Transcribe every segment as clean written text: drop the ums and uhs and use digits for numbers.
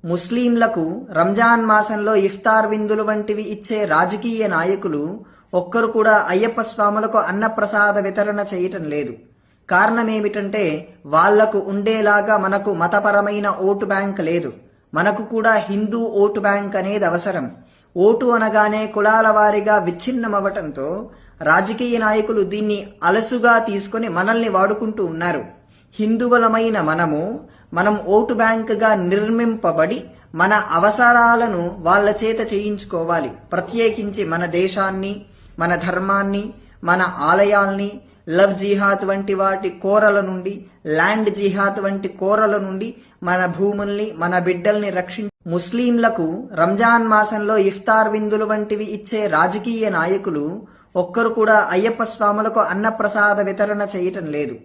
ముస్లింలకు రంజాన్ మాసంలో ఇఫ్తార్ విందులు వంటివి ఇచ్చే రాజకీయ నాయకులు ఒక్కరు కూడా అయ్యప్ప స్వాములకు అన్నప్రసాద వితరణ చేయటం లేదు. కారణమేమిటంటే వాళ్లకు ఉండేలాగా మనకు మతపరమైన ఓటు బ్యాంక్ లేదు. మనకు కూడా హిందూ ఓటు బ్యాంక్ అనేది అవసరం. ఓటు అనగానే కులాల వారీగా విచ్ఛిన్నమవటంతో రాజకీయ నాయకులు దీన్ని అలసుగా తీసుకొని మనల్ని వాడుకుంటూ ఉన్నారు. హిందువులమైన మనం ఓటు బ్యాంకుగా నిర్మింపబడి మన అవసరాలను వాళ్ళ చేత చేయించుకోవాలి. ప్రత్యేకించి మన దేశాన్ని, మన ధర్మాన్ని, మన ఆలయాల్ని, లవ్ జిహాద్ వంటి వాటి కోరల నుండి, ల్యాండ్ జిహాద్ వంటి కోరల నుండి మన భూముల్ని, మన బిడ్డల్ని ముస్లింలకు రంజాన్ మాసంలో ఇఫ్తార్ విందులు వంటివి ఇచ్చే రాజకీయ నాయకులు ఒక్కరు కూడా అయ్యప్ప స్వాములకు అన్నప్రసాద వితరణ చేయటం లేదు.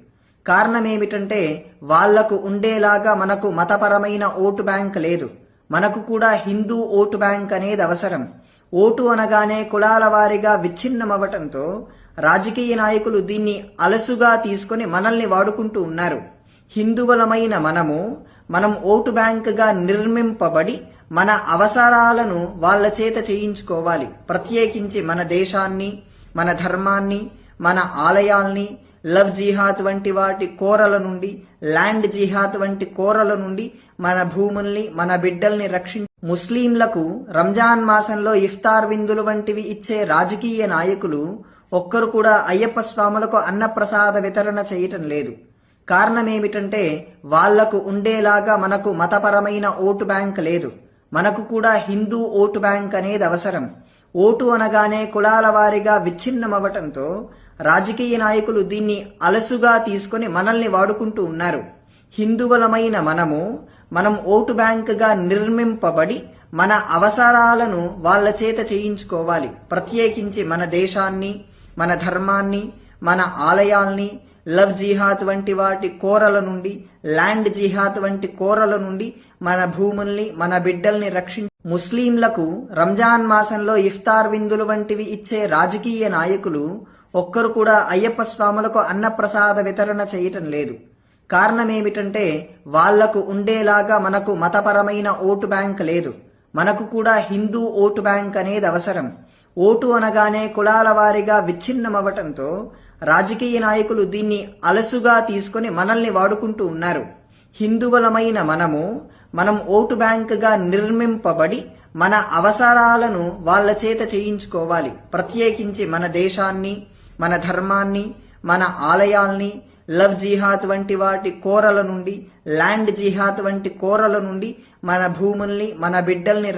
కారణమేమిటంటే వాళ్లకు ఉండేలాగా మనకు మతపరమైన ఓటు బ్యాంక్ లేదు. మనకు కూడా హిందూ ఓటు బ్యాంక్ అనేది అవసరం. ఓటు అనగానే కులాల వారీగా విచ్ఛిన్నమవటంతో రాజకీయ నాయకులు దీన్ని అలసుగా తీసుకొని మనల్ని వాడుకుంటూ ఉన్నారు. హిందువులమైన మనం ఓటు బ్యాంకుగా నిర్మింపబడి మన అవసరాలను వాళ్ళ చేత చేయించుకోవాలి. ప్రత్యేకించి మన దేశాన్ని, మన ధర్మాన్ని, మన ఆలయాల్ని, లవ్ జిహాద్ వంటి వాటి కోరల నుండి, ల్యాండ్ జిహాద్ వంటి కోరల నుండి మన భూముల్ని, మన బిడ్డల్ని ముస్లింలకు రంజాన్ మాసంలో ఇఫ్తార్ విందులు వంటివి ఇచ్చే రాజకీయ నాయకులు ఒక్కరు కూడా అయ్యప్ప స్వాములకు అన్నప్రసాద వితరణ చేయటం లేదు. కారణమేమిటంటే వాళ్లకు ఉండేలాగా మనకు మతపరమైన ఓటు బ్యాంక్ లేదు. మనకు కూడా హిందూ ఓటు బ్యాంక్ అనేది అవసరం. ఓటు అనగానే కులాల వారీగా విచ్ఛిన్నమవటంతో రాజకీయ నాయకులు దీన్ని అలసుగా తీసుకొని మనల్ని వాడుకుంటూ ఉన్నారు. హిందువులమైన మనం ఓటు బ్యాంకుగా నిర్మింపబడి మన అవసరాలను వాళ్ళ చేత చేయించుకోవాలి. ప్రత్యేకించి మన దేశాన్ని, మన ధర్మాన్ని, మన ఆలయాల్ని, లవ్ జిహాద్ వంటి వాటి కోరల నుండి, ల్యాండ్ జిహాద్ వంటి కోరల నుండి మన భూముల్ని, మన బిడ్డల్ని ముస్లింలకు రంజాన్ మాసంలో ఇఫ్తార్ విందులు వంటివి ఇచ్చే రాజకీయ నాయకులు ఒక్కరు కూడా అయ్యప్ప స్వాములకు అన్నప్రసాద వితరణ చేయటం లేదు. కారణమేమిటంటే వాళ్లకు ఉండేలాగా మనకు మతపరమైన ఓటు బ్యాంక్ లేదు. మనకు కూడా హిందూ ఓటు బ్యాంక్ అనేది అవసరం. ఓటు అనగానే కులాల వారీగా విచ్ఛిన్నమవటంతో రాజకీయ నాయకులు దీన్ని అలసుగా తీసుకొని మనల్ని వాడుకుంటూ ఉన్నారు. హిందువులమైన మనం ఓటు బ్యాంకుగా నిర్మింపబడి మన అవసరాలను వాళ్ళ చేత చేయించుకోవాలి. ప్రత్యేకించి మన దేశాన్ని, మన ధర్మాన్ని, మన ఆలయాల్ని, లవ్ జిహాద్ వంటి వాటి కోరల నుండి, ల్యాండ్ జిహాద్ వంటి కోరల నుండి మన భూముల్ని, మన బిడ్డల్ని